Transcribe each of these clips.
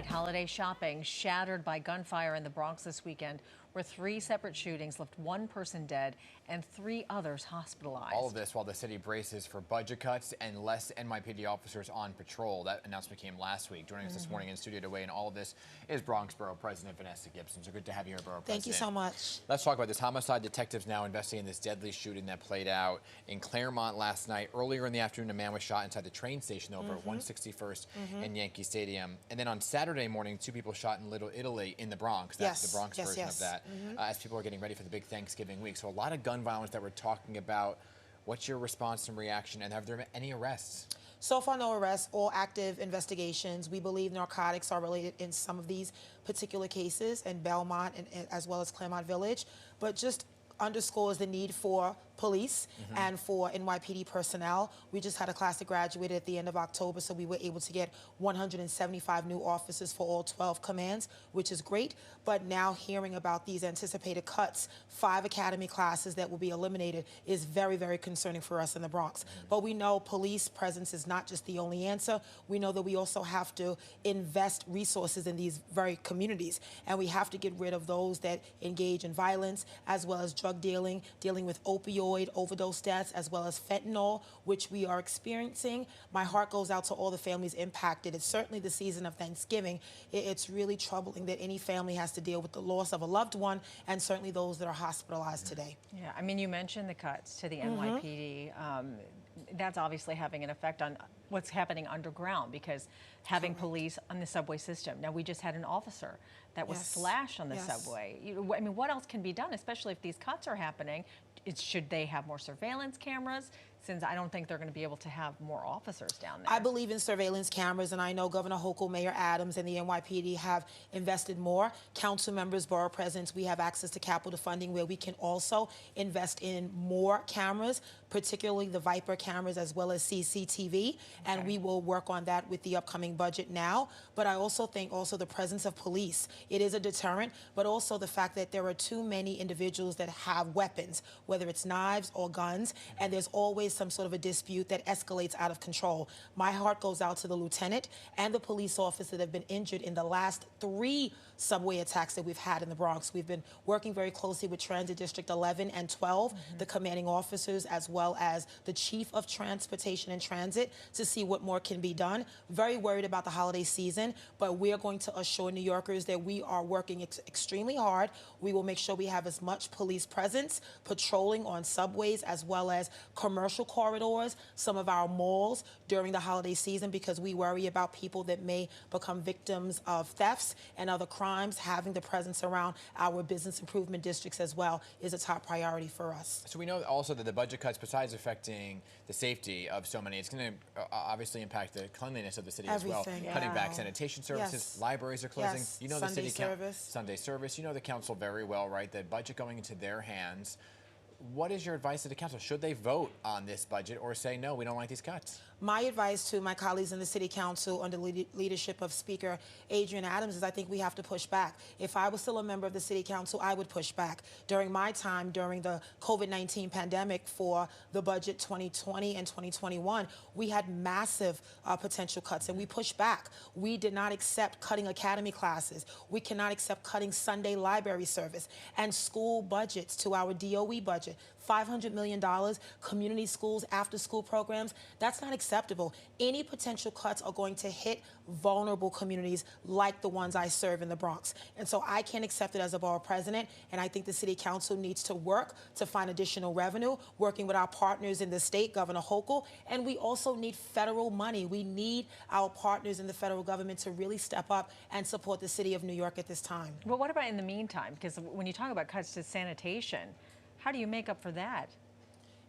right, holiday shopping shattered by gunfire in the Bronx this weekend, where 3 separate shootings left 1 person dead and 3 others hospitalized. All of this while the city braces for budget cuts and less NYPD officers on patrol. That announcement came last week. Joining us this morning in studio to weigh in all of this is Bronx Borough President Vanessa Gibson. So good to have you here, Borough President. Thank you so much. Let's talk about this. Homicide detectives now investigating this deadly shooting that played out in Claremont last night. Earlier in the afternoon, a man was shot inside the train station over at 161st and Yankee Stadium. And then on Saturday morning, 2 people shot in Little Italy in the Bronx. That's the Bronx version of that. As people are getting ready for the big Thanksgiving week. So a lot of gun violence that we're talking about. What's your response and reaction, and have there been any arrests? So far, no arrests, all active investigations. We believe narcotics are related in some of these particular cases in Belmont and as well as Claremont Village, but just underscores the need for police and for NYPD personnel. We just had a class that graduated at the end of October, so we were able to get 175 new officers for all 12 commands, which is great. But now hearing about these anticipated cuts, 5 academy classes that will be eliminated, is very, very concerning for us in the Bronx. But we know police presence is not just the only answer. We know that we also have to invest resources in these very communities, and we have to get rid of those that engage in violence, as well as drug dealing, dealing with opioid overdose deaths, as well as fentanyl, which we are experiencing. My heart goes out to all the families impacted. It's certainly the season of Thanksgiving. It's really troubling that any family has to deal with the loss of a loved one, and certainly those that are hospitalized today. Yeah, I mean, you mentioned the cuts to the NYPD. That's obviously having an effect on what's happening underground, because having police on the subway system. Now, we just had an officer that was slashed on the subway. I mean, what else can be done, especially if these cuts are happening? Should they have more surveillance cameras? Since I don't think they're going to be able to have more officers down there. I believe in surveillance cameras, and I know Governor Hochul, Mayor Adams, and the NYPD have invested more. Council members, borough presidents, we have access to capital funding where we can also invest in more cameras, particularly the Viper cameras as well as CCTV, and we will work on that with the upcoming budget now. But I also think the presence of police. It is a deterrent, but also the fact that there are too many individuals that have weapons, whether it's knives or guns, and there's always some sort of a dispute that escalates out of control. My heart goes out to the lieutenant and the police officer that have been injured in the last 3 subway attacks that we've had in the Bronx. We've been working very closely with Transit District 11 and 12, the commanding officers, as well as the chief of transportation and transit, to see what more can be done. Very worried about the holiday season, but we are going to assure New Yorkers that we are working extremely hard. We will make sure we have as much police presence, patrolling on subways as well as commercial corridors, some of our malls during the holiday season, because we worry about people that may become victims of thefts and other crimes. Having the presence around our business improvement districts as well is a top priority for us. So we know also that the budget cuts, besides affecting the safety of so many, it's going to obviously impact the cleanliness of the city as well. Cutting back sanitation services, libraries are closing. You know, Sunday service. You know the council very well, right? The budget going into their hands. What is your advice to the council? Should they vote on this budget or say, no, we don't like these cuts? My advice to my colleagues in the City Council under leadership of Speaker Adrian Adams is I think we have to push back. If I was still a member of the City Council, I would push back. During my time, during the COVID-19 pandemic for the budget 2020 and 2021, we had massive potential cuts, and we pushed back. We did not accept cutting academy classes. We cannot accept cutting Sunday library service and school budgets to our DOE budget. $500 million, community schools, after-school programs, that's not acceptable. Any potential cuts are going to hit vulnerable communities like the ones I serve in the Bronx. And so I can't accept it as a borough president, and I think the City Council needs to work to find additional revenue, working with our partners in the state, Governor Hochul, and we also need federal money. We need our partners in the federal government to really step up and support the city of New York at this time. Well, what about in the meantime? Because when you talk about cuts to sanitation, how do you make up for that?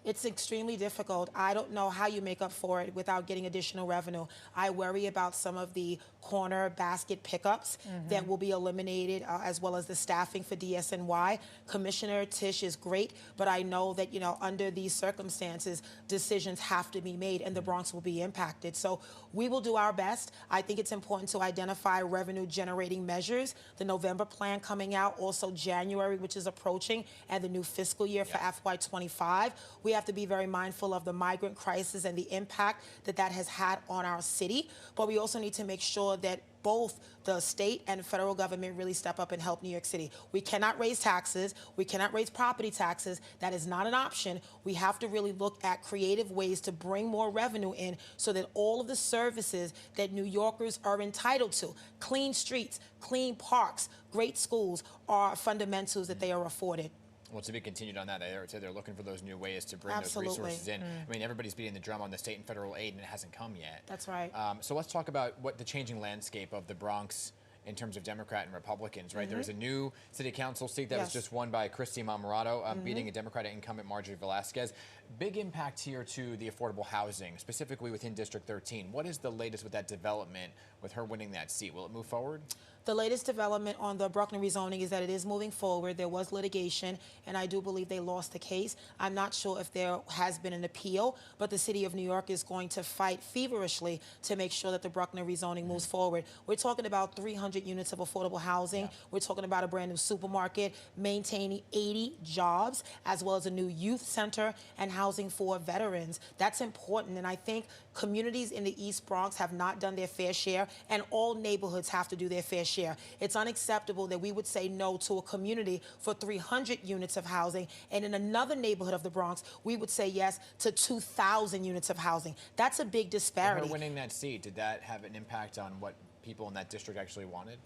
It's extremely difficult. I don't know how you make up for it without getting additional revenue. I worry about some of the corner basket pickups that will be eliminated, as well as the staffing for DSNY. Commissioner Tisch is great, but I know that, under these circumstances, decisions have to be made and the Bronx will be impacted. So we will do our best. I think it's important to identify revenue generating measures. The November plan coming out, also January, which is approaching, and the new fiscal year for FY25. We have to be very mindful of the migrant crisis and the impact that that has had on our city, but we also need to make sure that both the state and federal government really step up and help New York City. We cannot raise taxes. We cannot raise property taxes. That is not an option. We have to really look at creative ways to bring more revenue in so that all of the services that New Yorkers are entitled to, clean streets, clean parks, great schools, are fundamentals that they are afforded. Well, to be continued on that, they're looking for those new ways to bring Absolutely. those resources in. I mean, everybody's beating the drum on the state and federal aid, and it hasn't come yet. That's right. So let's talk about what the changing landscape of the Bronx in terms of Democrat and Republicans, right? There's a new city council seat that was just won by Christy Marmorato, beating a Democratic incumbent, Marjorie Velasquez. Big impact here to the affordable housing, specifically within District 13. What is the latest with that development with her winning that seat? Will it move forward? The latest development on the Bruckner rezoning is that it is moving forward. There was litigation, and I do believe they lost the case. I'm not sure if there has been an appeal, but the city of New York is going to fight feverishly to make sure that the Bruckner rezoning moves forward. We're talking about 300 units of affordable housing. We're talking about a brand new supermarket, maintaining 80 jobs, as well as a new youth center and housing for veterans. That's important, and I think communities in the East Bronx have not done their fair share, and all neighborhoods have to do their fair share. It's unacceptable that we would say no to a community for 300 units of housing, and in another neighborhood of the Bronx, we would say yes to 2,000 units of housing. That's a big disparity. Her winning that seat, did that have an impact on what people in that district actually wanted?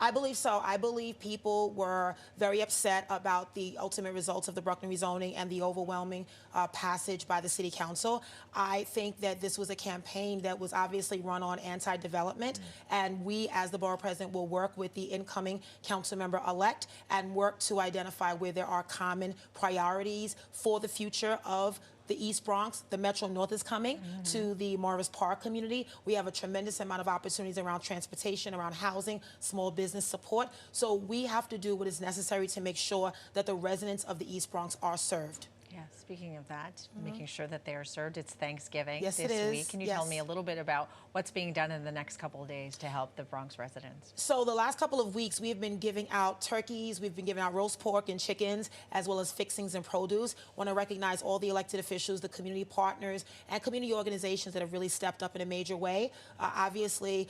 I believe so. I believe people were very upset about the ultimate results of the Bruckner rezoning and the overwhelming passage by the city council. I think that this was a campaign that was obviously run on anti-development, and we, as the borough president, will work with the incoming council member-elect and work to identify where there are common priorities for the future of the East Bronx. The Metro North is coming to the Morris Park community. We have a tremendous amount of opportunities around transportation, around housing, small business support. So we have to do what is necessary to make sure that the residents of the East Bronx are served. Yeah, speaking of that, making sure that they are served, it's Thanksgiving Yes, this it is. week. Can you tell me a little bit about what's being done in the next couple of days to help the Bronx residents? So the last couple of weeks, we have been giving out turkeys, we've been giving out roast pork and chickens, as well as fixings and produce. Want to recognize all the elected officials, the community partners, and community organizations that have really stepped up in a major way. Obviously,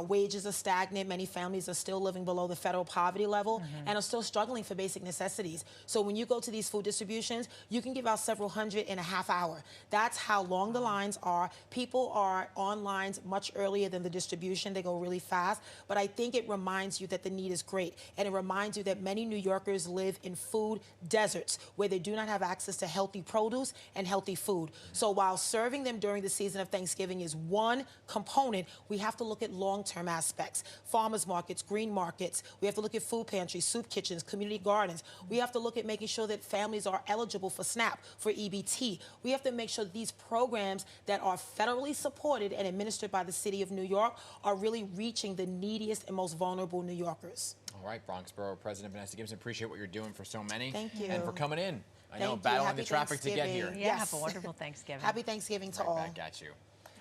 wages are stagnant. Many families are still living below the federal poverty level and are still struggling for basic necessities. So when you go to these food distributions, you can give out several hundred in a half hour. That's how long the lines are. People are on lines much earlier than the distribution. They go really fast. But I think it reminds you that the need is great. And it reminds you that many New Yorkers live in food deserts where they do not have access to healthy produce and healthy food. So while serving them during the season of Thanksgiving is one component, we have to look at long-term aspects. Farmers markets, green markets. We have to look at food pantries, soup kitchens, community gardens. We have to look at making sure that families are eligible for SNAP, for EBT. We have to make sure that these programs that are federally supported and administered by the city of New York are really reaching the neediest and most vulnerable New Yorkers. All right, Bronx Borough President Vanessa Gibson, appreciate what you're doing for so many. Thank you. And for coming in. I know, Thank you. battling Happy the traffic to get here. Thanksgiving. Yeah, Yes. have a wonderful Thanksgiving. Happy Thanksgiving to all. Right back at you.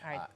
All right.